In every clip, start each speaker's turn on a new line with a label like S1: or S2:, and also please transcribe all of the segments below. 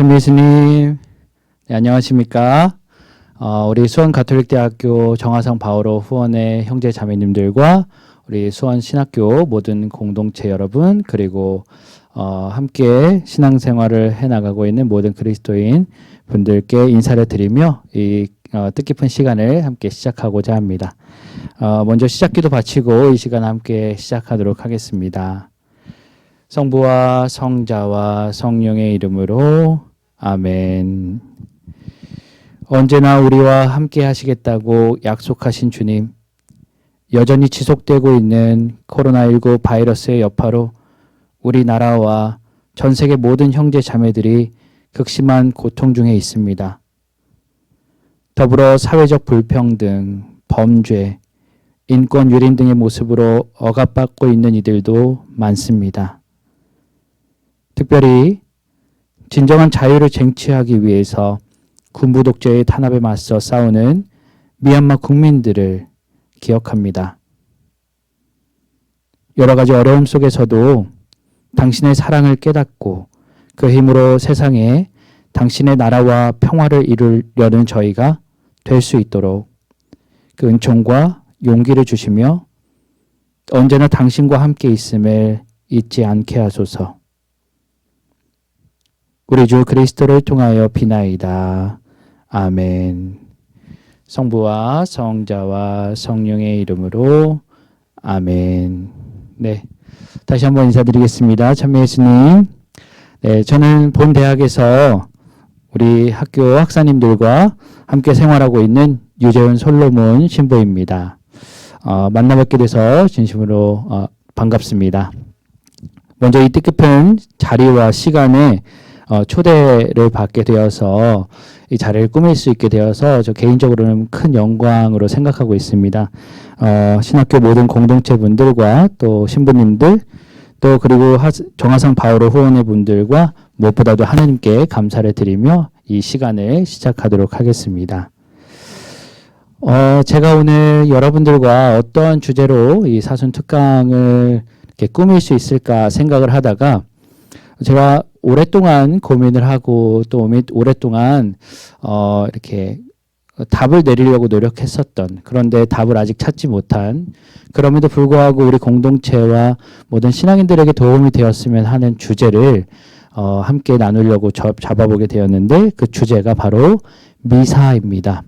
S1: 참 예수님, 네, 안녕하십니까? 우리 수원가톨릭대학교 정화성 바오로 후원의 형제 자매님들과 우리 수원신학교 모든 공동체 여러분, 그리고 함께 신앙생활을 해나가고 있는 모든 그리스도인 분들께 인사를 드리며 이 뜻깊은 시간을 함께 시작하고자 합니다. 먼저 시작기도 바치고 이 시간 함께 시작하도록 하겠습니다. 성부와 성자와 성령의 이름으로 아멘. 언제나 우리와 함께 하시겠다고 약속하신 주님, 여전히 지속되고 있는 코로나19 바이러스의 여파로 우리나라와 전 세계 모든 형제 자매들이 극심한 고통 중에 있습니다. 더불어 사회적 불평등, 범죄, 인권 유린 등의 모습으로 억압받고 있는 이들도 많습니다. 특별히 진정한 자유를 쟁취하기 위해서 군부 독재의 탄압에 맞서 싸우는 미얀마 국민들을 기억합니다. 여러 가지 어려움 속에서도 당신의 사랑을 깨닫고 그 힘으로 세상에 당신의 나라와 평화를 이루려는 저희가 될 수 있도록 그 은총과 용기를 주시며 언제나 당신과 함께 있음을 잊지 않게 하소서. 우리 주 그리스도를 통하여 비나이다. 아멘. 성부와 성자와 성령의 이름으로 아멘. 네, 다시 한번 인사드리겠습니다. 참여 예수님. 네, 저는 본 대학에서 우리 학교 학사님들과 함께 생활하고 있는 유재훈 솔로몬 신부입니다. 만나뵙게 돼서 진심으로 반갑습니다. 먼저 이 뜻깊은 자리와 시간에 초대를 받게 되어서 이 자리를 꾸밀 수 있게 되어서 저 개인적으로는 큰 영광으로 생각하고 있습니다. 신학교 모든 공동체 분들과 또 신부님들 또 그리고 정화성 바오로 후원의 분들과 무엇보다도 하나님께 감사를 드리며 이 시간을 시작하도록 하겠습니다. 제가 오늘 여러분들과 어떤 주제로 이 사순 특강을 이렇게 꾸밀 수 있을까 생각을 하다가 제가 오랫동안 고민을 하고 또 오랫동안 이렇게 답을 내리려고 노력했었던, 그런데 답을 아직 찾지 못한, 그럼에도 불구하고 우리 공동체와 모든 신앙인들에게 도움이 되었으면 하는 주제를 함께 나누려고 잡아보게 되었는데 그 주제가 바로 미사입니다.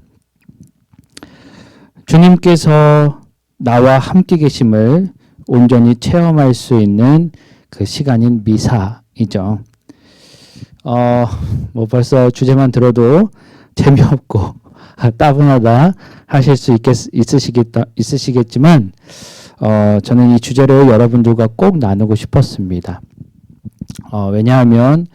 S1: 주님께서 나와 함께 계심을 온전히 체험할 수 있는 그 시간인 미사이죠. 벌써 주제만 들어도 재미없고 따분하다 하실 수 있으시겠지만 저는 이 주제를 여러분들과 꼭 나누고 싶었습니다. 왜냐하면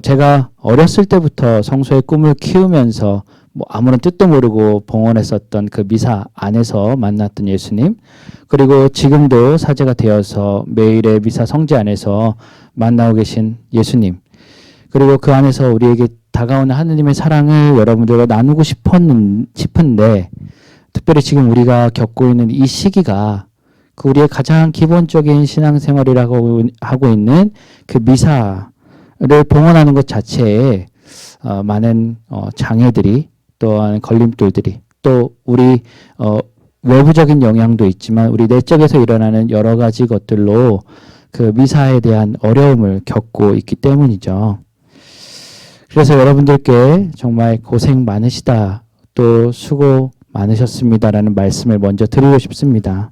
S1: 제가 어렸을 때부터 성소의 꿈을 키우면서 아무런 뜻도 모르고 봉헌했었던 그 미사 안에서 만났던 예수님, 그리고 지금도 사제가 되어서 매일의 미사 성지 안에서 만나고 계신 예수님, 그리고 그 안에서 우리에게 다가오는 하느님의 사랑을 여러분들과 나누고 싶은데 특별히 지금 우리가 겪고 있는 이 시기가 그 우리의 가장 기본적인 신앙생활이라고 하고 있는 그 미사를 봉헌하는 것 자체에 많은 장애들이, 또한 걸림돌들이, 또 우리 외부적인 영향도 있지만 우리 내적에서 일어나는 여러 가지 것들로 그 미사에 대한 어려움을 겪고 있기 때문이죠. 그래서 여러분들께 정말 고생 많으시다, 또 수고 많으셨습니다라는 말씀을 먼저 드리고 싶습니다.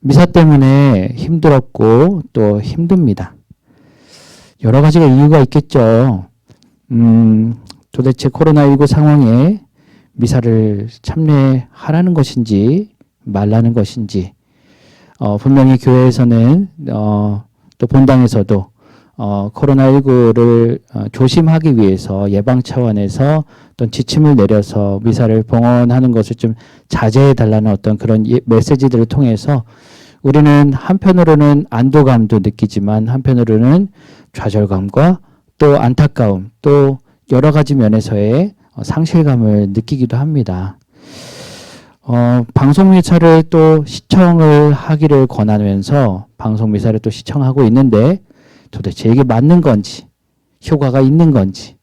S1: 미사 때문에 힘들었고 또 힘듭니다. 여러 가지가 이유가 있겠죠. 도대체 코로나19 상황에 미사를 참여하라는 것인지 말라는 것인지, 분명히 교회에서는 또 본당에서도 코로나19를 조심하기 위해서 예방 차원에서 어떤 지침을 내려서 미사를 봉헌하는 것을 좀 자제해 달라는 어떤 그런 메시지들을 통해서 우리는 한편으로는 안도감도 느끼지만 한편으로는 좌절감과 또 안타까움, 또 여러 가지 면에서의 상실감을 느끼기도 합니다. 방송미사를 또 시청을 하기를 권하면서 방송미사를 또 시청하고 있는데 도대체 이게 맞는 건지, 효과가 있는 건지,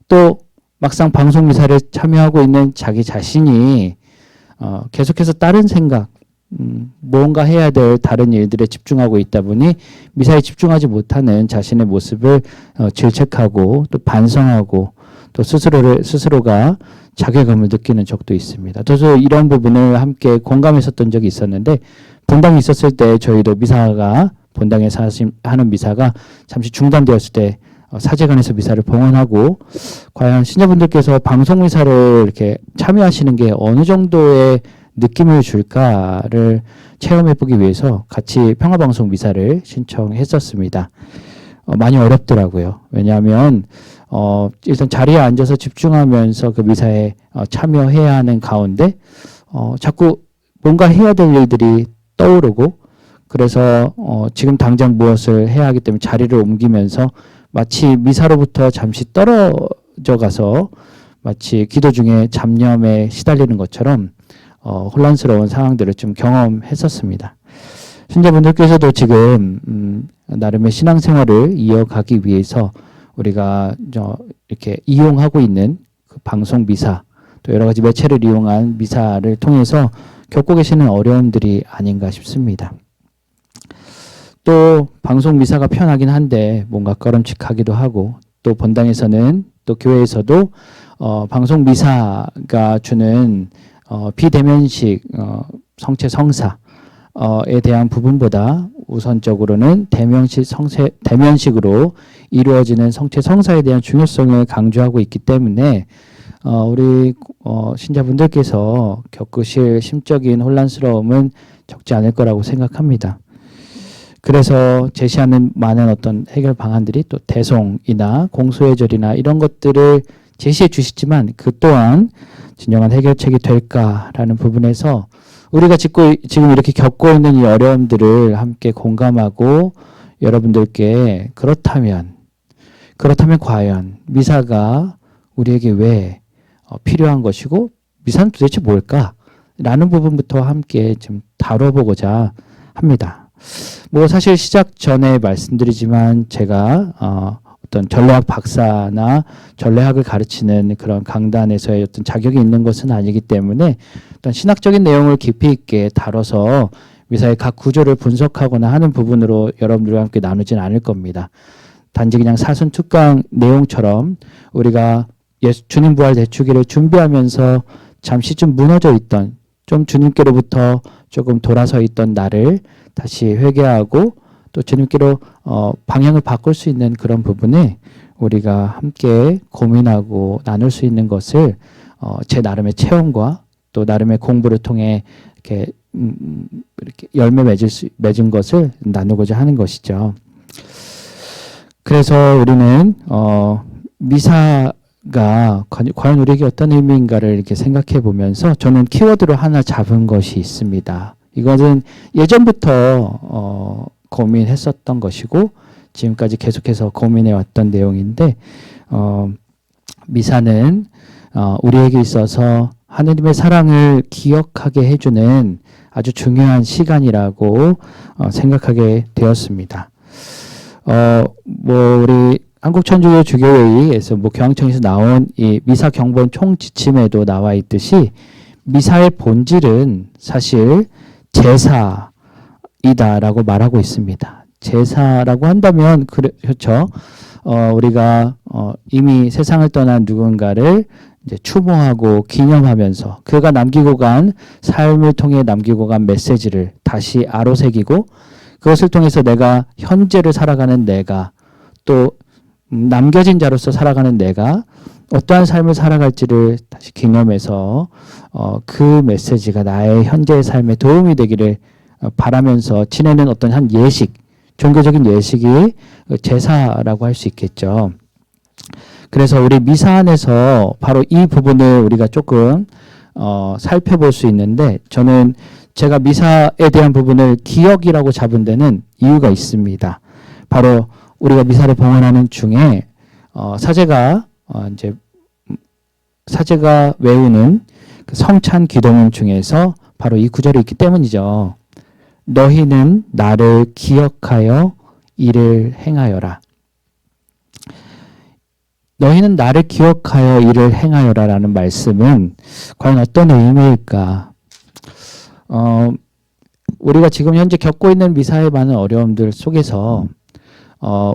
S1: 또 막상 방송 미사를 참여하고 있는 자기 자신이 계속해서 다른 생각, 뭔가 해야 될 다른 일들에 집중하고 있다 보니 미사에 집중하지 못하는 자신의 모습을 질책하고 또 반성하고 또 스스로가 자괴감을 느끼는 적도 있습니다. 저도 이런 부분을 함께 공감했었던 적이 있었는데, 본당이 있었을 때 저희도 미사가 본당에서 하는 미사가 잠시 중단되었을 때 사제관에서 미사를 봉헌하고, 과연 신자분들께서 방송 미사를 이렇게 참여하시는 게 어느 정도의 느낌을 줄까를 체험해보기 위해서 같이 평화방송 미사를 신청했었습니다. 많이 어렵더라고요. 왜냐하면 일단 자리에 앉아서 집중하면서 그 미사에 참여해야 하는 가운데 자꾸 뭔가 해야 될 일들이 떠오르고, 그래서 지금 당장 무엇을 해야 하기 때문에 자리를 옮기면서 마치 미사로부터 잠시 떨어져 가서 마치 기도 중에 잡념에 시달리는 것처럼 혼란스러운 상황들을 좀 경험했었습니다. 신자분들께서도 지금 나름의 신앙생활을 이어가기 위해서 우리가 이렇게 이용하고 있는 그 방송 미사, 또 여러 가지 매체를 이용한 미사를 통해서 겪고 계시는 어려움들이 아닌가 싶습니다. 또 방송 미사가 편하긴 한데 뭔가 꺼름칙하기도 하고, 또 본당에서는 또 교회에서도 방송 미사가 주는 비대면식 성체 성사에 대한 부분보다 우선적으로는 대면식으로 이루어지는 성체 성사에 대한 중요성을 강조하고 있기 때문에 우리 신자분들께서 겪으실 심적인 혼란스러움은 적지 않을 거라고 생각합니다. 그래서 제시하는 많은 어떤 해결 방안들이 또 대송이나 공소해절이나 이런 것들을 제시해 주시지만, 그 또한 진정한 해결책이 될까라는 부분에서 우리가 지금 이렇게 겪고 있는 이 어려움들을 함께 공감하고 여러분들께 그렇다면 과연 미사가 우리에게 왜 필요한 것이고 미사는 도대체 뭘까라는 부분부터 함께 좀 다뤄보고자 합니다. 뭐 사실 시작 전에 말씀드리지만 제가 어떤 전례학 박사나 전례학을 가르치는 그런 강단에서의 어떤 자격이 있는 것은 아니기 때문에 어떤 신학적인 내용을 깊이 있게 다뤄서 미사의 각 구조를 분석하거나 하는 부분으로 여러분들과 함께 나누진 않을 겁니다. 단지 그냥 사순특강 내용처럼 우리가 주님 부활 대축일을 준비하면서 잠시 좀 무너져 있던, 좀 주님께로부터 조금 돌아서 있던 나를 다시 회개하고 또 주님께로 방향을 바꿀 수 있는 그런 부분에 우리가 함께 고민하고 나눌 수 있는 것을 제 나름의 체험과 또 나름의 공부를 통해 이렇게 열매 맺은 것을 나누고자 하는 것이죠. 그래서 우리는 미사가 과연 우리에게 어떤 의미인가를 이렇게 생각해 보면서 저는 키워드로 하나 잡은 것이 있습니다. 이것은 예전부터 고민했었던 것이고 지금까지 계속해서 고민해 왔던 내용인데, 미사는 우리에게 있어서 하느님의 사랑을 기억하게 해주는 아주 중요한 시간이라고 생각하게 되었습니다. 우리 한국천주교 주교회의에서 교황청에서 나온 이 미사 경본 총지침에도 나와 있듯이 미사의 본질은 사실 제사이다라고 말하고 있습니다. 제사라고 한다면 그렇죠. 우리가 이미 세상을 떠난 누군가를 이제 추모하고 기념하면서 그가 남기고 간 삶을 통해 남기고 간 메시지를 다시 아로새기고, 그것을 통해서 내가 현재를 살아가는 내가, 또 남겨진 자로서 살아가는 내가 어떠한 삶을 살아갈지를 다시 기념해서 그 메시지가 나의 현재의 삶에 도움이 되기를 바라면서 지내는 어떤 한 예식, 종교적인 예식이 제사라고 할 수 있겠죠. 그래서 우리 미사 안에서 바로 이 부분을 우리가 조금 살펴볼 수 있는데, 저는 제가 미사에 대한 부분을 기억이라고 잡은 데는 이유가 있습니다. 바로 우리가 미사를 봉헌하는 중에 사제가 외우는 그 성찬 기도문 중에서 바로 이 구절이 있기 때문이죠. 너희는 나를 기억하여 이를 행하여라. 너희는 나를 기억하여 이를 행하여라 라는 말씀은 과연 어떤 의미일까? 우리가 지금 현재 겪고 있는 미사의 많은 어려움들 속에서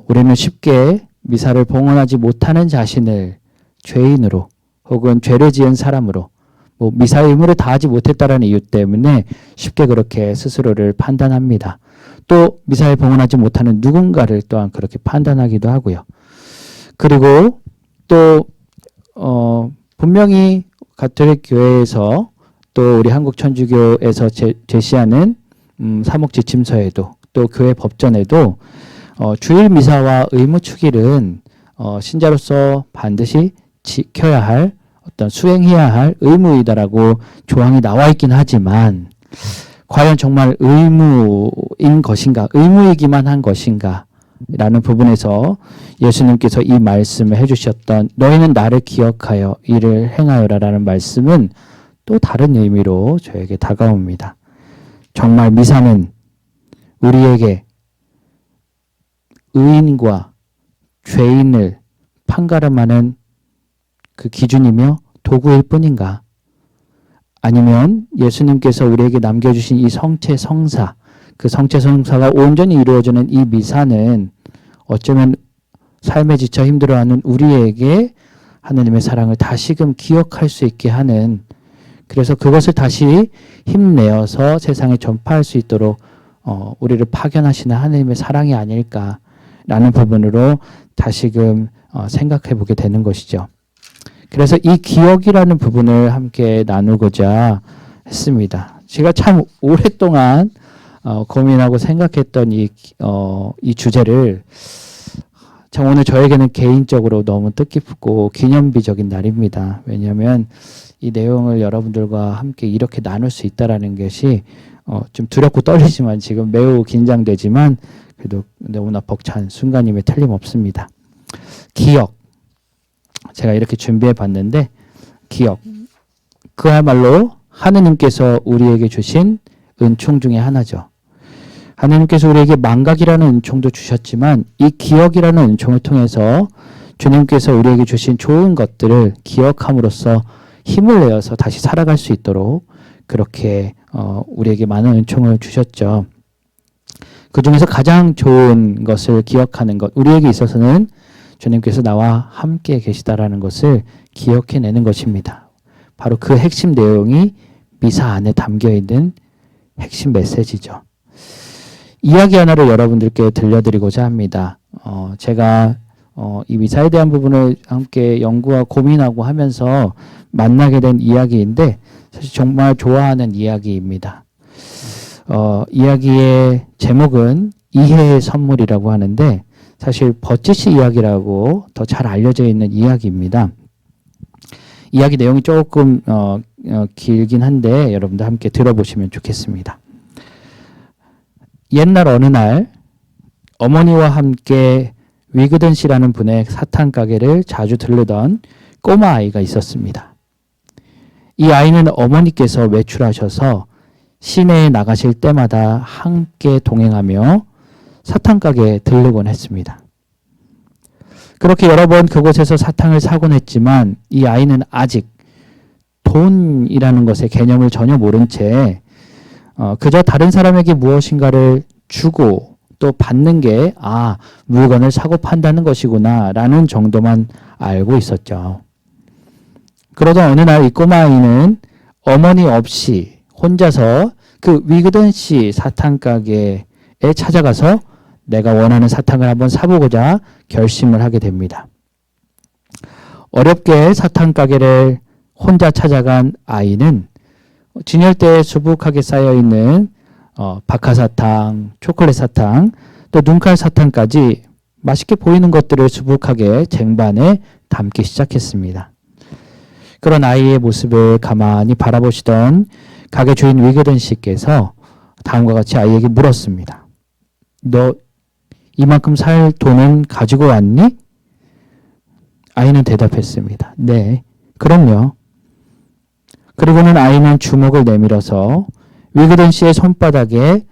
S1: 우리는 쉽게 미사를 봉헌하지 못하는 자신을 죄인으로 혹은 죄를 지은 사람으로 미사의 의무를 다하지 못했다는 이유 때문에 쉽게 그렇게 스스로를 판단합니다. 또 미사에 봉헌하지 못하는 누군가를 또한 그렇게 판단하기도 하고요. 그리고 또 분명히 가톨릭 교회에서 또 우리 한국 천주교에서 제시하는 사목 지침서에도 또 교회 법전에도 주일 미사와 의무 축일은 신자로서 반드시 지켜야 할 어떤 수행해야 할 의무이다라고 조항이 나와 있긴 하지만 과연 정말 의무인 것인가, 의무이기만 한 것인가 라는 부분에서 예수님께서 이 말씀을 해주셨던 너희는 나를 기억하여 이를 행하여라 라는 말씀은 또 다른 의미로 저에게 다가옵니다. 정말 미사는 우리에게 의인과 죄인을 판가름하는 그 기준이며 도구일 뿐인가? 아니면 예수님께서 우리에게 남겨주신 이 성체 성사, 그 성체 성사가 온전히 이루어지는 이 미사는 어쩌면 삶에 지쳐 힘들어하는 우리에게 하느님의 사랑을 다시금 기억할 수 있게 하는, 그래서 그것을 다시 힘내어서 세상에 전파할 수 있도록 우리를 파견하시는 하느님의 사랑이 아닐까라는 부분으로 다시금 생각해 보게 되는 것이죠. 그래서 이 기억이라는 부분을 함께 나누고자 했습니다. 제가 참 오랫동안 고민하고 생각했던 이 주제를 참 오늘 저에게는 개인적으로 너무 뜻깊고 기념비적인 날입니다. 왜냐하면 이 내용을 여러분들과 함께 이렇게 나눌 수 있다는 것이 좀 두렵고 떨리지만 지금 매우 긴장되지만 그래도 너무나 벅찬 순간임에 틀림없습니다. 기억. 제가 이렇게 준비해 봤는데 기억. 그야말로 하느님께서 우리에게 주신 은총 중에 하나죠. 하느님께서 우리에게 망각이라는 은총도 주셨지만 이 기억이라는 은총을 통해서 주님께서 우리에게 주신 좋은 것들을 기억함으로써 힘을 내어서 다시 살아갈 수 있도록 그렇게 우리에게 많은 은총을 주셨죠. 그 중에서 가장 좋은 것을 기억하는 것, 우리에게 있어서는 주님께서 나와 함께 계시다라는 것을 기억해내는 것입니다. 바로 그 핵심 내용이 미사 안에 담겨있는 핵심 메시지죠. 이야기 하나를 여러분들께 들려드리고자 합니다. 제가 이 미사에 대한 부분을 함께 연구하고 고민하고 하면서 만나게 된 이야기인데 사실 정말 좋아하는 이야기입니다. 이야기의 제목은 이해의 선물이라고 하는데 사실 버찌씨 이야기라고 더 잘 알려져 있는 이야기입니다. 이야기 내용이 조금 길긴 한데 여러분들 함께 들어보시면 좋겠습니다. 옛날 어느 날 어머니와 함께 위그든 씨라는 분의 사탕 가게를 자주 들르던 꼬마 아이가 있었습니다. 이 아이는 어머니께서 외출하셔서 시내에 나가실 때마다 함께 동행하며 사탕 가게에 들르곤 했습니다. 그렇게 여러 번 그곳에서 사탕을 사곤 했지만 이 아이는 아직 돈이라는 것의 개념을 전혀 모른 채 그저 다른 사람에게 무엇인가를 주고 또 받는 게 물건을 사고 판다는 것이구나 라는 정도만 알고 있었죠. 그러던 어느 날 이 꼬마 아이는 어머니 없이 혼자서 그 위그든 씨 사탕 가게에 찾아가서 내가 원하는 사탕을 한번 사보고자 결심을 하게 됩니다. 어렵게 사탕 가게를 혼자 찾아간 아이는 진열대에 수북하게 쌓여있는 박하사탕, 초콜릿 사탕, 또 눈칼 사탕까지 맛있게 보이는 것들을 수북하게 쟁반에 담기 시작했습니다. 그런 아이의 모습을 가만히 바라보시던 가게 주인 위그든 씨께서 다음과 같이 아이에게 물었습니다. 너 이만큼 살 돈은 가지고 왔니? 아이는 대답했습니다. 네, 그럼요. 그리고는 아이는 주먹을 내밀어서 위그든 씨의 손바닥에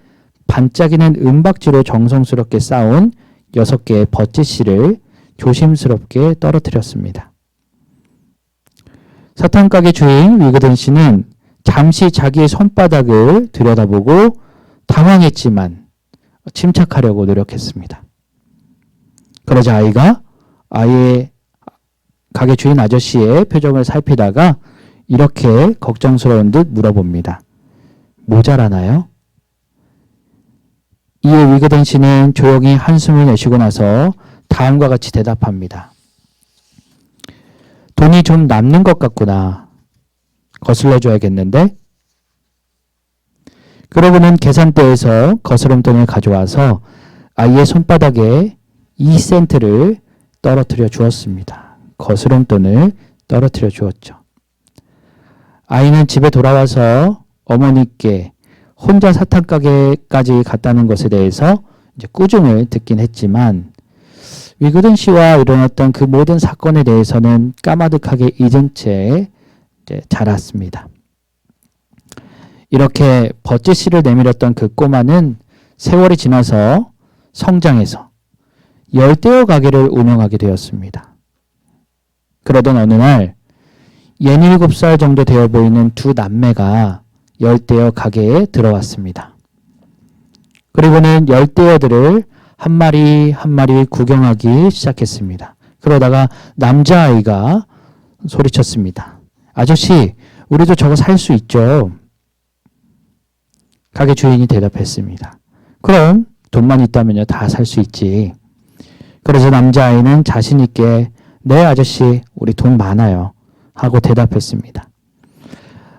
S1: 반짝이는 은박지로 정성스럽게 쌓은 6개의 버찌씨를 조심스럽게 떨어뜨렸습니다. 사탕 가게 주인 위그든 씨는 잠시 자기의 손바닥을 들여다보고 당황했지만 침착하려고 노력했습니다. 그러자 아이가 아이의 가게 주인 아저씨의 표정을 살피다가 이렇게 걱정스러운 듯 물어봅니다. 모자라나요? 이에 위그든 씨는 조용히 한숨을 내쉬고 나서 다음과 같이 대답합니다. 돈이 좀 남는 것 같구나. 거슬러 줘야겠는데? 그러고는 계산대에서 거스름돈을 가져와서 아이의 손바닥에 2센트를 떨어뜨려 주었습니다. 거스름돈을 떨어뜨려 주었죠. 아이는 집에 돌아와서 어머니께 혼자 사탕 가게까지 갔다는 것에 대해서 이제 꾸중을 듣긴 했지만 위그든 씨와 일어났던 그 모든 사건에 대해서는 까마득하게 잊은 채 이제 자랐습니다. 이렇게 버짓씨를 내밀었던 그 꼬마는 세월이 지나서 성장해서 열대어 가게를 운영하게 되었습니다. 그러던 어느 날 67살 정도 되어 보이는 두 남매가 열대어 가게에 들어왔습니다. 그리고는 열대어들을 한 마리 한 마리 구경하기 시작했습니다. 그러다가 남자아이가 소리쳤습니다. 아저씨, 우리도 저거 살 수 있죠? 가게 주인이 대답했습니다. 그럼 돈만 있다면요 다 살 수 있지. 그래서 남자아이는 자신 있게 네 아저씨 우리 돈 많아요 하고 대답했습니다.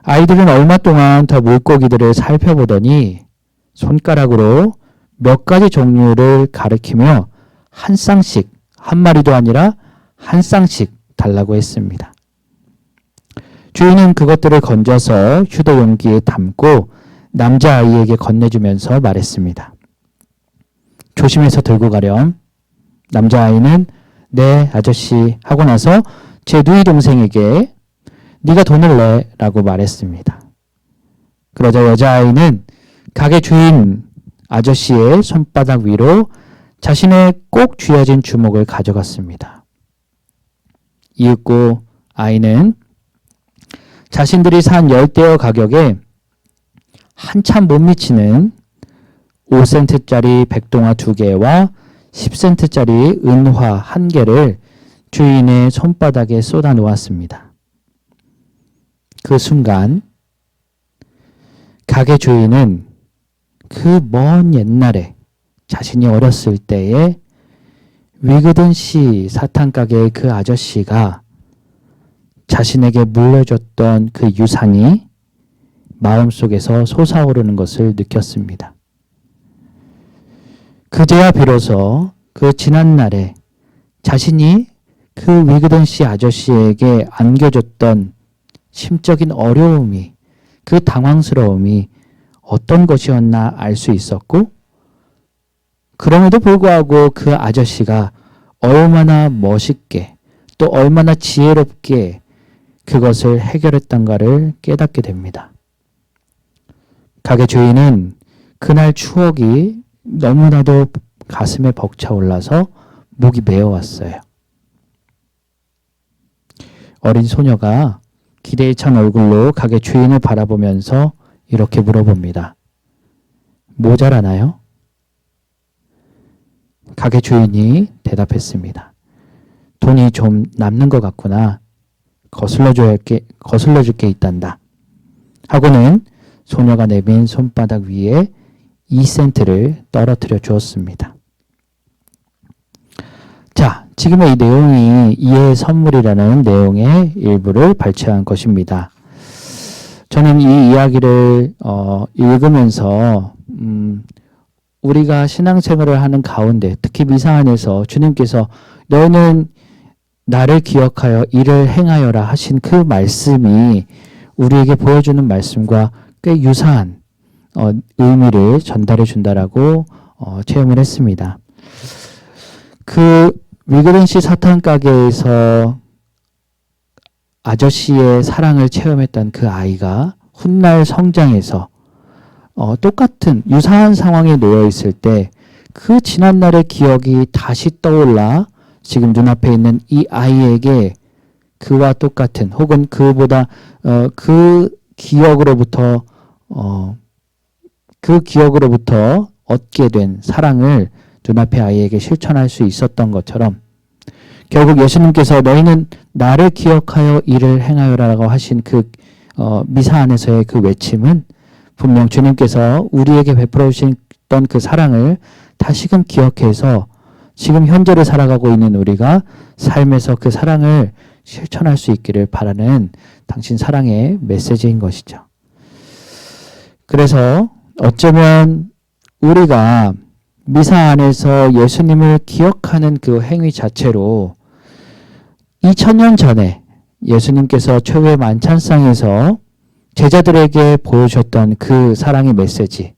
S1: 아이들은 얼마 동안 더 물고기들을 살펴보더니 손가락으로 몇 가지 종류를 가리키며 한 쌍씩, 한 마리도 아니라 한 쌍씩 달라고 했습니다. 주인은 그것들을 건져서 휴대 용기에 담고 남자아이에게 건네주면서 말했습니다. 조심해서 들고 가렴. 남자아이는 네 아저씨 하고 나서 제 누이 동생에게 네가 돈을 내 라고 말했습니다. 그러자 여자아이는 가게 주인 아저씨의 손바닥 위로 자신의 꼭 쥐어진 주먹을 가져갔습니다. 이윽고 아이는 자신들이 산 열대어 가격에 한참 못 미치는 5센트짜리 백동화 2개와 10센트짜리 은화 1개를 주인의 손바닥에 쏟아 놓았습니다. 그 순간 가게 주인은 그 먼 옛날에 자신이 어렸을 때에 위그든 씨 사탕 가게의 그 아저씨가 자신에게 물려줬던 그 유산이 마음속에서 솟아오르는 것을 느꼈습니다. 그제야 비로소 그 지난날에 자신이 그 위그든 씨 아저씨에게 안겨줬던 심적인 어려움이, 그 당황스러움이 어떤 것이었나 알 수 있었고, 그럼에도 불구하고 그 아저씨가 얼마나 멋있게 또 얼마나 지혜롭게 그것을 해결했던가를 깨닫게 됩니다. 가게 주인은 그날 추억이 너무나도 가슴에 벅차올라서 목이 메어왔어요. 어린 소녀가 기대에 찬 얼굴로 가게 주인을 바라보면서 이렇게 물어봅니다. 모자라나요? 가게 주인이 대답했습니다. 돈이 좀 남는 것 같구나. 거슬러 줄 게 있단다. 하고는 소녀가 내민 손바닥 위에 2센트를 떨어뜨려 주었습니다. 자, 지금의 이 내용이 이해의 선물이라는 내용의 일부를 발췌한 것입니다. 저는 이 이야기를 읽으면서 우리가 신앙생활을 하는 가운데 특히 미사 안에서 주님께서 너는 나를 기억하여 이를 행하여라 하신 그 말씀이 우리에게 보여주는 말씀과 꽤 유사한 의미를 전달해 준다라고 체험을 했습니다. 그 위그든 씨 사탕 가게에서 아저씨의 사랑을 체험했던 그 아이가 훗날 성장해서 똑같은 유사한 상황에 놓여 있을 때 그 지난날의 기억이 다시 떠올라 지금 눈앞에 있는 이 아이에게 그와 똑같은 혹은 그보다 그 기억으로부터 얻게 된 사랑을 눈앞의 아이에게 실천할 수 있었던 것처럼 결국 예수님께서 너희는 나를 기억하여 이를 행하여라라고 하신 그 미사 안에서의 그 외침은 분명 주님께서 우리에게 베풀어 주셨던 그 사랑을 다시금 기억해서 지금 현재를 살아가고 있는 우리가 삶에서 그 사랑을 실천할 수 있기를 바라는 당신 사랑의 메시지인 것이죠. 그래서 어쩌면 우리가 미사 안에서 예수님을 기억하는 그 행위 자체로 2000년 전에 예수님께서 최후의 만찬상에서 제자들에게 보여주셨던 그 사랑의 메시지,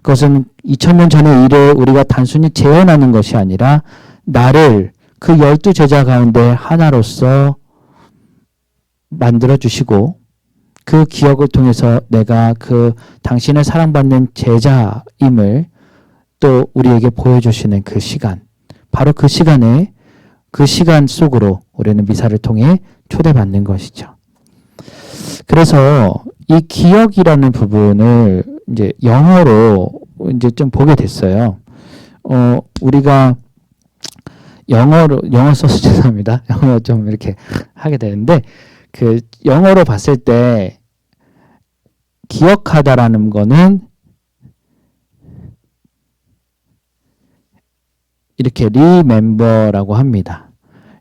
S1: 그것은 2000년 전의 일을 우리가 단순히 재현하는 것이 아니라 나를 그 12제자 가운데 하나로서 만들어주시고 그 기억을 통해서 내가 그 당신을 사랑받는 제자임을 또 우리에게 보여주시는 그 시간, 바로 그 시간에 그 시간 속으로 우리는 미사를 통해 초대받는 것이죠. 그래서 이 기억이라는 부분을 이제 영어로 이제 좀 보게 됐어요. 우리가 영어 써서 죄송합니다. 영어 좀 이렇게 하게 되는데 그 영어로 봤을 때 기억하다라는 거는 이렇게 remember라고 합니다.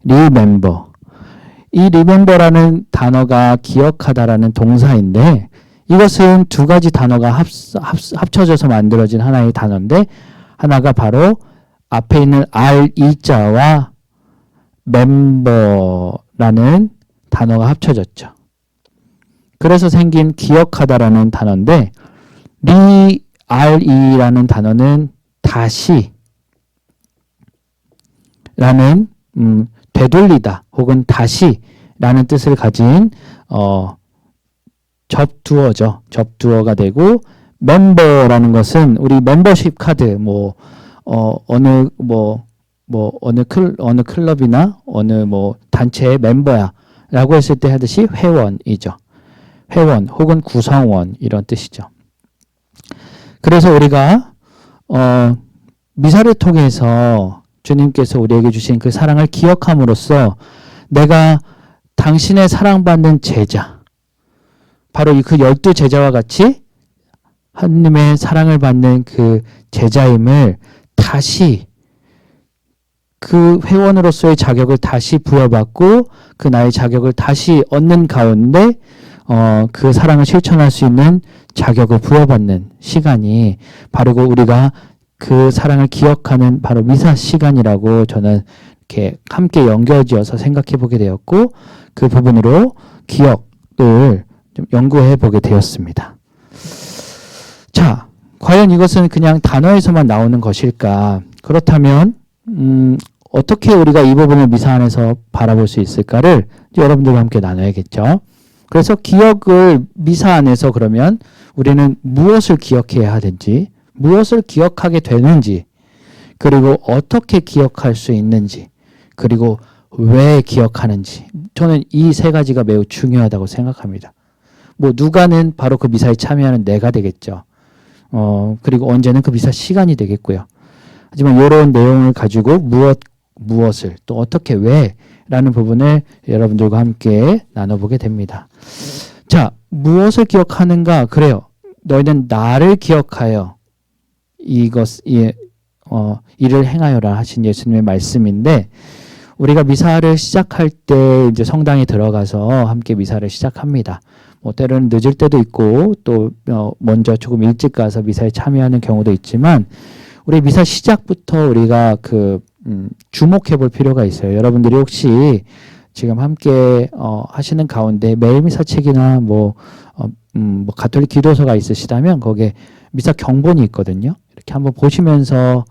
S1: remember. 이 remember라는 단어가 기억하다라는 동사인데 이것은 두 가지 단어가 합쳐져서 만들어진 하나의 단어인데 하나가 바로 앞에 있는 RE자와 member라는 단어가 합쳐졌죠. 그래서 생긴 기억하다라는 단어인데 RE라는 단어는 다시 라는 되돌리다 혹은 다시라는 뜻을 가진 접두어죠. 접두어가 되고 멤버라는 것은 우리 멤버십 카드 어느 클럽이나 어느 단체의 멤버야라고 했을 때 하듯이 회원이죠. 회원 혹은 구성원 이런 뜻이죠. 그래서 우리가 미사를 통해서 주님께서 우리에게 주신 그 사랑을 기억함으로써 내가 당신의 사랑받는 제자, 바로 그 12제자와 같이 하느님의 사랑을 받는 그 제자임을 다시 그 회원으로서의 자격을 다시 부여받고 그 나의 자격을 다시 얻는 가운데 그 사랑을 실천할 수 있는 자격을 부여받는 시간이 바로 우리가 그 사랑을 기억하는 바로 미사 시간이라고 저는 이렇게 함께 연결지어서 생각해 보게 되었고 그 부분으로 기억을 좀 연구해 보게 되었습니다. 자, 과연 이것은 그냥 단어에서만 나오는 것일까? 그렇다면 어떻게 우리가 이 부분을 미사 안에서 바라볼 수 있을까를 여러분들과 함께 나눠야겠죠. 그래서 기억을 미사 안에서 그러면 우리는 무엇을 기억해야 하든지 무엇을 기억하게 되는지 그리고 어떻게 기억할 수 있는지 그리고 왜 기억하는지 저는 이 세 가지가 매우 중요하다고 생각합니다. 누가는 바로 그 미사에 참여하는 내가 되겠죠. 그리고 언제는 그 미사 시간이 되겠고요. 하지만 이런 내용을 가지고 무엇을 또 어떻게 왜 라는 부분을 여러분들과 함께 나눠보게 됩니다. 자, 무엇을 기억하는가? 그래요. 너희는 나를 기억하여 이를 행하여라 하신 예수님의 말씀인데 우리가 미사를 시작할 때 이제 성당에 들어가서 함께 미사를 시작합니다. 때로는 늦을 때도 있고 또 먼저 조금 일찍 가서 미사에 참여하는 경우도 있지만 우리 미사 시작부터 우리가 주목해 볼 필요가 있어요. 여러분들이 혹시 지금 함께 하시는 가운데 매일 미사 책이나 가톨릭 기도서가 있으시다면 거기에 미사 경본이 있거든요. 이렇게 한번 보시면서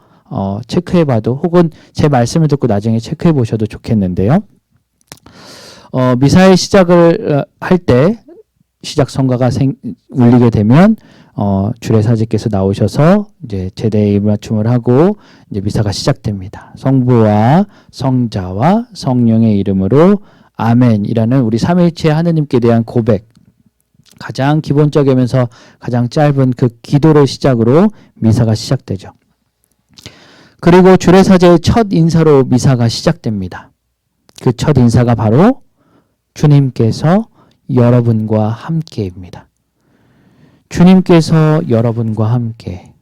S1: 체크해 봐도 혹은 제 말씀을 듣고 나중에 체크해 보셔도 좋겠는데요. 미사의 시작을 할 때 시작 성가가 울리게 되면 주례사제께서 나오셔서 이제 제대의 입맞춤을 하고 이제 미사가 시작됩니다. 성부와 성자와 성령의 이름으로 아멘이라는 우리 삼위일체 하느님께 대한 고백, 가장 기본적이면서 가장 짧은 그 기도를 시작으로 미사가 시작되죠. 그리고 주례사제의 첫 인사로 미사가 시작됩니다. 그 첫 인사가 바로 주님께서 여러분과 함께입니다. 주님께서 여러분과 함께.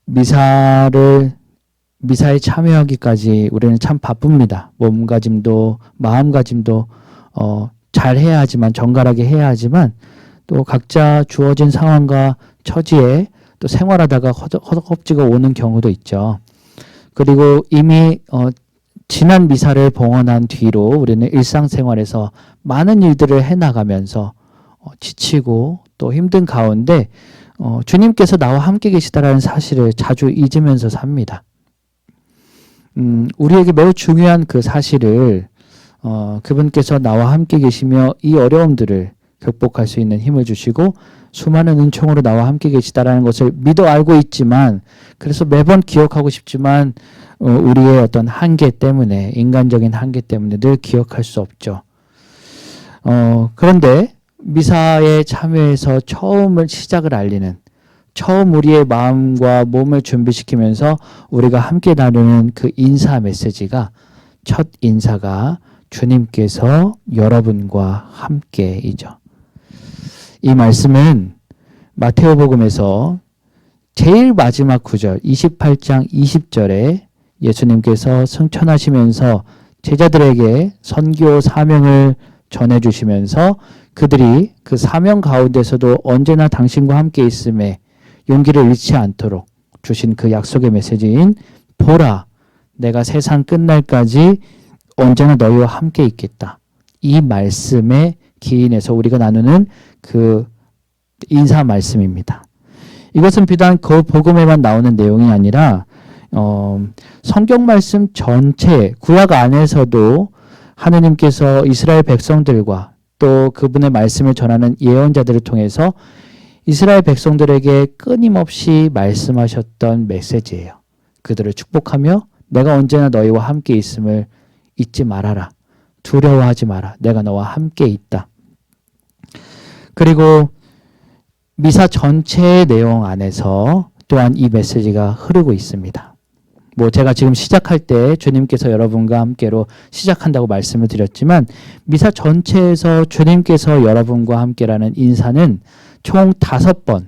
S1: 미사에 참여하기까지 우리는 참 바쁩니다. 몸가짐도 마음가짐도 잘 해야 하지만, 정갈하게 해야 하지만, 또 각자 주어진 상황과 처지에 또 생활하다가 허겁지겁 오는 경우도 있죠. 그리고 이미 지난 미사를 봉헌한 뒤로 우리는 일상생활에서 많은 일들을 해나가면서 지치고 또 힘든 가운데 주님께서 나와 함께 계시다라는 사실을 자주 잊으면서 삽니다. 우리에게 매우 중요한 그 사실을 그분께서 나와 함께 계시며 이 어려움들을 극복할 수 있는 힘을 주시고 수많은 은총으로 나와 함께 계시다라는 것을 믿어 알고 있지만, 그래서 매번 기억하고 싶지만 우리의 어떤 한계 때문에, 인간적인 한계 때문에 늘 기억할 수 없죠. 그런데 미사에 참여해서 처음을 시작을 알리는, 처음 우리의 마음과 몸을 준비시키면서 우리가 함께 나누는 그 인사 메시지가, 첫 인사가 주님께서 여러분과 함께이죠. 이 말씀은 마테오복음에서 제일 마지막 구절 28장 20절에 예수님께서 승천하시면서 제자들에게 선교 사명을 전해주시면서 그들이 그 사명 가운데서도 언제나 당신과 함께 있음에 용기를 잃지 않도록 주신 그 약속의 메시지인 보라, 내가 세상 끝날까지 언제나 너희와 함께 있겠다. 이 말씀에 기인해서 우리가 나누는 그 인사 말씀입니다. 이것은 비단 그 복음에만 나오는 내용이 아니라 성경 말씀 전체, 구약 안에서도 하느님께서 이스라엘 백성들과 또 그분의 말씀을 전하는 예언자들을 통해서 이스라엘 백성들에게 끊임없이 말씀하셨던 메시지예요. 그들을 축복하며 내가 언제나 너희와 함께 있음을 잊지 말아라. 두려워하지 마라. 내가 너와 함께 있다. 그리고 미사 전체의 내용 안에서 또한 이 메시지가 흐르고 있습니다. 제가 지금 시작할 때 주님께서 여러분과 함께로 시작한다고 말씀을 드렸지만, 미사 전체에서 주님께서 여러분과 함께라는 인사는 총 5번,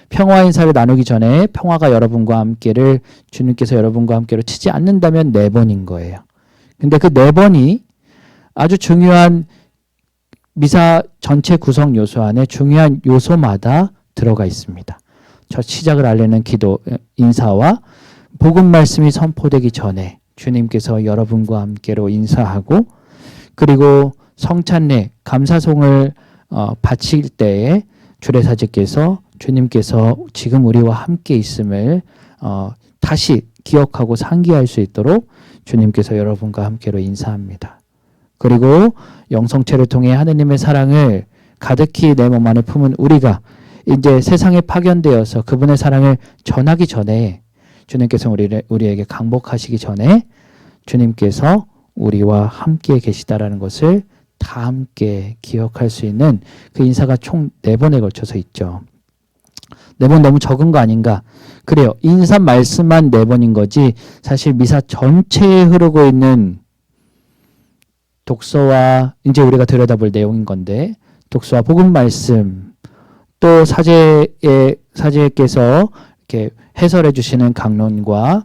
S1: 평화 인사를 나누기 전에 평화가 여러분과 함께를 주님께서 여러분과 함께로 치지 않는다면 4번인 거예요. 근데 그 4번이 아주 중요한 미사 전체 구성 요소 안에 중요한 요소마다 들어가 있습니다. 첫 시작을 알리는 기도, 인사와 복음 말씀이 선포되기 전에 주님께서 여러분과 함께로 인사하고, 그리고 성찬례, 감사송을 바칠 때에 주례사제께서 주님께서 지금 우리와 함께 있음을 다시 기억하고 상기할 수 있도록 주님께서 여러분과 함께로 인사합니다. 그리고 영성체를 통해 하느님의 사랑을 가득히 내 몸 안에 품은 우리가 이제 세상에 파견되어서 그분의 사랑을 전하기 전에, 주님께서 우리에게 강복하시기 전에 주님께서 우리와 함께 계시다라는 것을 다 함께 기억할 수 있는 그 인사가 총 4번에 걸쳐서 있죠. 4번 너무 적은 거 아닌가? 그래요. 인사 말씀만 4번인 거지 사실 미사 전체에 흐르고 있는 독서와, 이제 우리가 들여다볼 내용인 건데, 독서와 복음 말씀, 또 사제께서 이렇게 해설해 주시는 강론과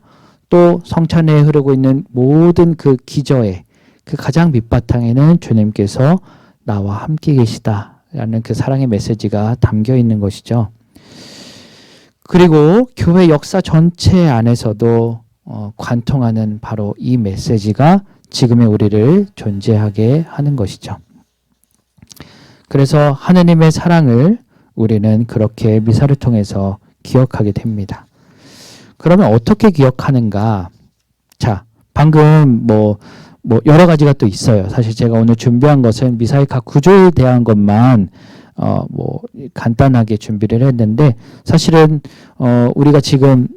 S1: 또 성찬회에 흐르고 있는 모든 그 기저에, 그 가장 밑바탕에는 주님께서 나와 함께 계시다라는 그 사랑의 메시지가 담겨 있는 것이죠. 그리고 교회 역사 전체 안에서도 관통하는 바로 이 메시지가 지금의 우리를 존재하게 하는 것이죠. 그래서 하느님의 사랑을 우리는 그렇게 미사를 통해서 기억하게 됩니다. 그러면 어떻게 기억하는가? 자, 방금 뭐 여러 가지가 또 있어요. 사실 제가 오늘 준비한 것은 미사의 각 구조에 대한 것만 뭐 간단하게 준비를 했는데, 사실은 우리가 지금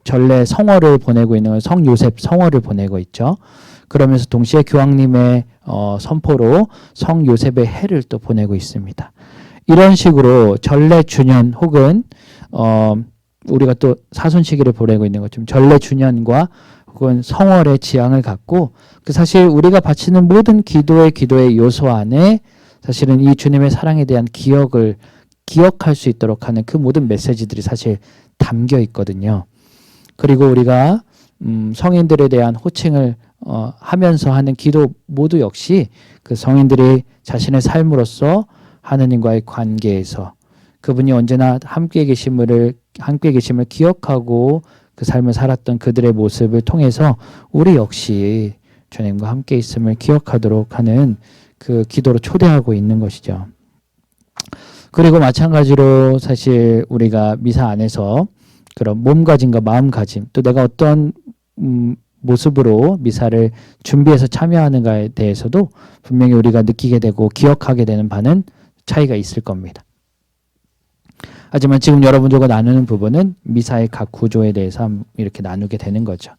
S1: 전래 성월을 보내고 있는 건 성요셉 성월을 보내고 있죠. 그러면서 동시에 교황님의 선포로 성요셉의 해를 또 보내고 있습니다. 이런 식으로 전래 주년 혹은 우리가 또 사순시기를 보내고 있는 것처럼 전래 주년과 혹은 성월의 지향을 갖고, 그 사실 우리가 바치는 모든 기도의 요소 안에 사실은 이 주님의 사랑에 대한 기억할 수 있도록 하는 그 모든 메시지들이 사실 담겨 있거든요. 그리고 우리가 성인들에 대한 호칭을 하면서 하는 기도 모두 역시 그 성인들이 자신의 삶으로서 하느님과의 관계에서 그분이 언제나 함께 계심을 기억하고 그 삶을 살았던 그들의 모습을 통해서 우리 역시 주님과 함께 있음을 기억하도록 하는 그 기도로 초대하고 있는 것이죠. 그리고 마찬가지로 사실 우리가 미사 안에서 그런 몸가짐과 마음가짐, 또 내가 어떤 모습으로 미사를 준비해서 참여하는가에 대해서도 분명히 우리가 느끼게 되고 기억하게 되는 바는 차이가 있을 겁니다. 하지만 지금 여러분들과 나누는 부분은 미사의 각 구조에 대해서 이렇게 나누게 되는 거죠.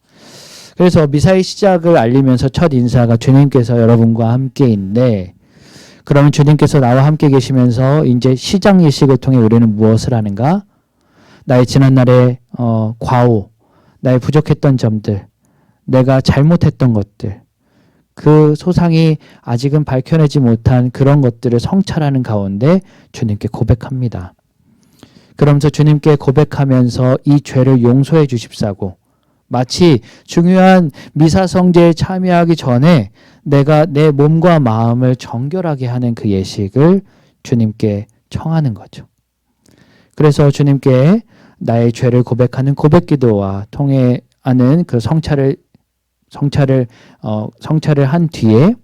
S1: 그래서 미사의 시작을 알리면서 첫 인사가 주님께서 여러분과 함께인데, 그러면 주님께서 나와 함께 계시면서 이제 시작 예식을 통해 우리는 무엇을 하는가? 나의 지난날의 과오, 나의 부족했던 점들, 내가 잘못했던 것들, 그 소상이 아직은 밝혀내지 못한 그런 것들을 성찰하는 가운데 주님께 고백합니다. 그러면서 주님께 고백하면서 이 죄를 용서해 주십사고, 마치 중요한 미사 성제에 참여하기 전에 내가 내 몸과 마음을 정결하게 하는 그 예식을 주님께 청하는 거죠. 그래서 주님께 나의 죄를 고백하는 고백기도와 통해하는 그 성찰을 한 뒤에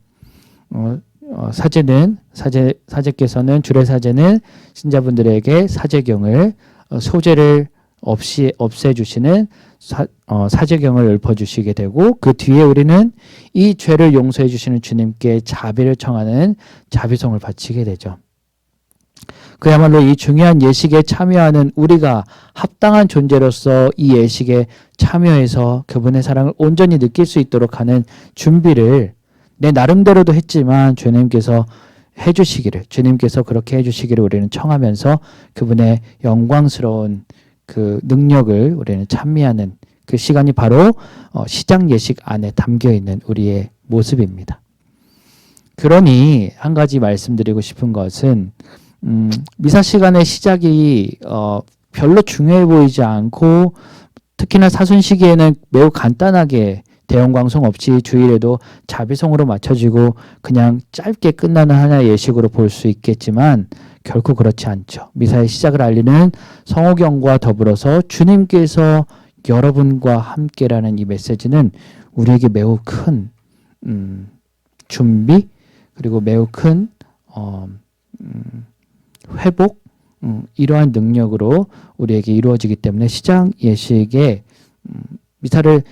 S1: 사제께서는 주례사제는 신자분들에게 사제경을 소재를 없이 없애주시는 사제경을 읊어주시게 되고, 그 뒤에 우리는 이 죄를 용서해 주시는 주님께 자비를 청하는 자비송을 바치게 되죠. 그야말로 이 중요한 예식에 참여하는 우리가 합당한 존재로서 이 예식에 참여해서 그분의 사랑을 온전히 느낄 수 있도록 하는 준비를 내 나름대로도 했지만 주님께서 그렇게 해주시기를 우리는 청하면서 그분의 영광스러운 그 능력을 우리는 찬미하는 그 시간이 바로 시작 예식 안에 담겨 있는 우리의 모습입니다. 그러니 한 가지 말씀드리고 싶은 것은 미사 시간의 시작이 별로 중요해 보이지 않고, 특히나 사순 시기에는 매우 간단하게 대형 광송 없이 주일에도 자비송으로 맞춰지고 그냥 짧게 끝나는 하나의 예식으로 볼 수 있겠지만 결코 그렇지 않죠. 미사의 시작을 알리는 성호경과 더불어서 주님께서 여러분과 함께라는 이 메시지는 우리에게 매우 큰 준비, 그리고 매우 큰 회복, 이러한 능력으로 우리에게 이루어지기 때문에 시작 예식에 미사를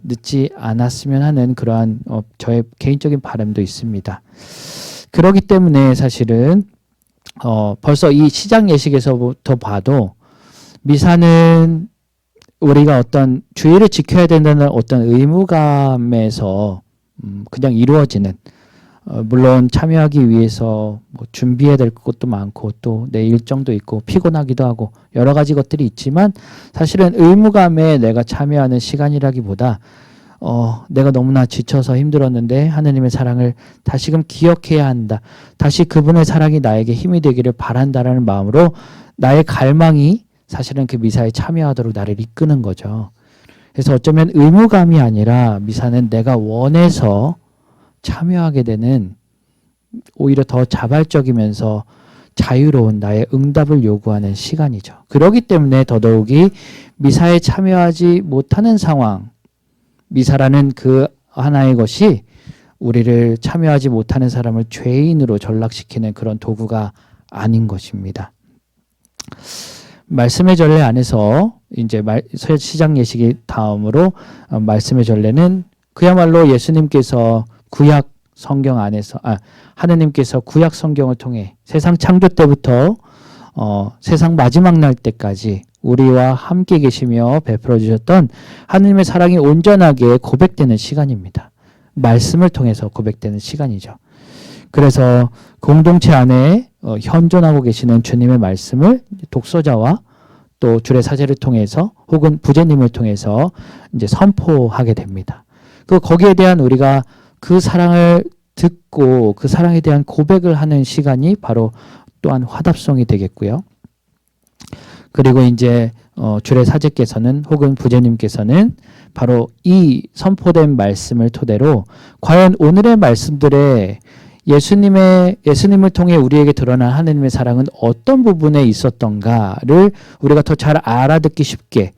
S1: 늦지 않았으면 하는 그러한 저의 개인적인 바람도 있습니다. 그렇기 때문에 사실은 벌써 이 시작 예식에서부터 봐도 미사는 우리가 어떤 주의를 지켜야 된다는 어떤 의무감에서 그냥 이루어지는, 물론 참여하기 위해서 뭐 준비해야 될 것도 많고 또 내 일정도 있고 피곤하기도 하고 여러 가지 것들이 있지만, 사실은 의무감에 내가 참여하는 시간이라기보다 내가 너무나 지쳐서 힘들었는데 하느님의 사랑을 다시금 기억해야 한다, 다시 그분의 사랑이 나에게 힘이 되기를 바란다라는 마음으로 나의 갈망이 사실은 그 미사에 참여하도록 나를 이끄는 거죠. 그래서 어쩌면 의무감이 아니라 미사는 내가 원해서 참여하게 되는, 오히려 더 자발적이면서 자유로운 나의 응답을 요구하는 시간이죠. 그렇기 때문에 더더욱이 미사에 참여하지 못하는 상황, 미사라는 그 하나의 것이 우리를 참여하지 못하는 사람을 죄인으로 전락시키는 그런 도구가 아닌 것입니다. 말씀의 전례 안에서 이제 시작 예식이 다음으로 말씀의 전례는 그야말로 예수님께서 구약 성경 안에서 하느님께서 구약 성경을 통해 세상 창조 때부터 세상 마지막 날 때까지 우리와 함께 계시며 베풀어 주셨던 하느님의 사랑이 온전하게 고백되는 시간입니다. 말씀을 통해서 고백되는 시간이죠. 그래서 공동체 안에 현존하고 계시는 주님의 말씀을 독서자와 또 주례 사제를 통해서 혹은 부제님을 통해서 이제 선포하게 됩니다. 거기에 대한 우리가 그 사랑을 듣고 그 사랑에 대한 고백을 하는 시간이 바로 또한 화답송이 되겠고요. 그리고 이제 주례 사제께서는 혹은 부제님께서는 바로 이 선포된 말씀을 토대로 과연 오늘의 말씀들에 예수님을 통해 우리에게 드러난 하느님의 사랑은 어떤 부분에 있었던가를 우리가 더 잘 알아듣기 쉽게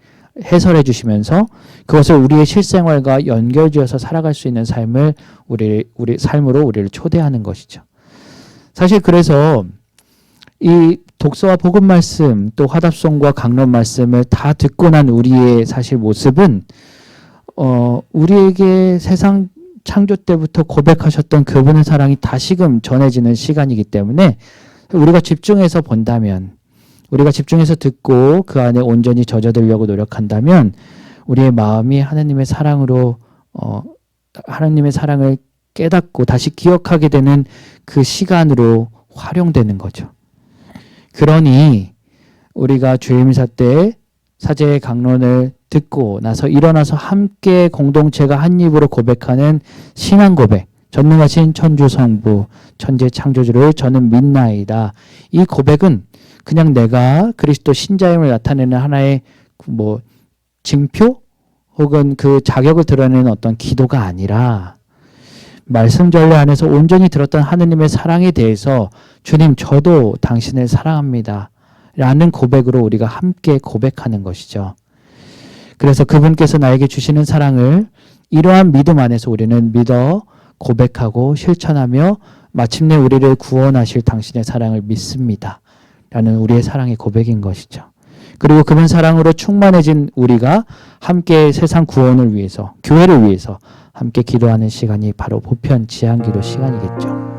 S1: 해설해 주시면서 그것을 우리의 실생활과 연결지어서 살아갈 수 있는 삶을 우리 삶으로 우리를 초대하는 것이죠. 사실 그래서 이 독서와 복음 말씀 또 화답송과 강론 말씀을 다 듣고 난 우리의 사실 모습은 우리에게 세상 창조 때부터 고백하셨던 그분의 사랑이 다시금 전해지는 시간이기 때문에 우리가 집중해서 본다면, 우리가 집중해서 듣고 그 안에 온전히 젖어들려고 노력한다면 우리의 마음이 하나님의 사랑으로 하나님의 사랑을 깨닫고 다시 기억하게 되는 그 시간으로 활용되는 거죠. 그러니 우리가 주일미사 때 사제의 강론을 듣고 나서 일어나서 함께 공동체가 한 입으로 고백하는 신앙 고백, 전능하신 천주성부 천재 창조주를 저는 믿나이다. 이 고백은 그냥 내가 그리스도 신자임을 나타내는 하나의 징표 혹은 그 자격을 드러내는 어떤 기도가 아니라 말씀 전례 안에서 온전히 들었던 하느님의 사랑에 대해서 주님 저도 당신을 사랑합니다 라는 고백으로 우리가 함께 고백하는 것이죠. 그래서 그분께서 나에게 주시는 사랑을 이러한 믿음 안에서 우리는 믿어 고백하고 실천하며 마침내 우리를 구원하실 당신의 사랑을 믿습니다 라는 우리의 사랑의 고백인 것이죠. 그리고 그분 사랑으로 충만해진 우리가 함께 세상 구원을 위해서, 교회를 위해서 함께 기도하는 시간이 바로 보편 지향기도 시간이겠죠.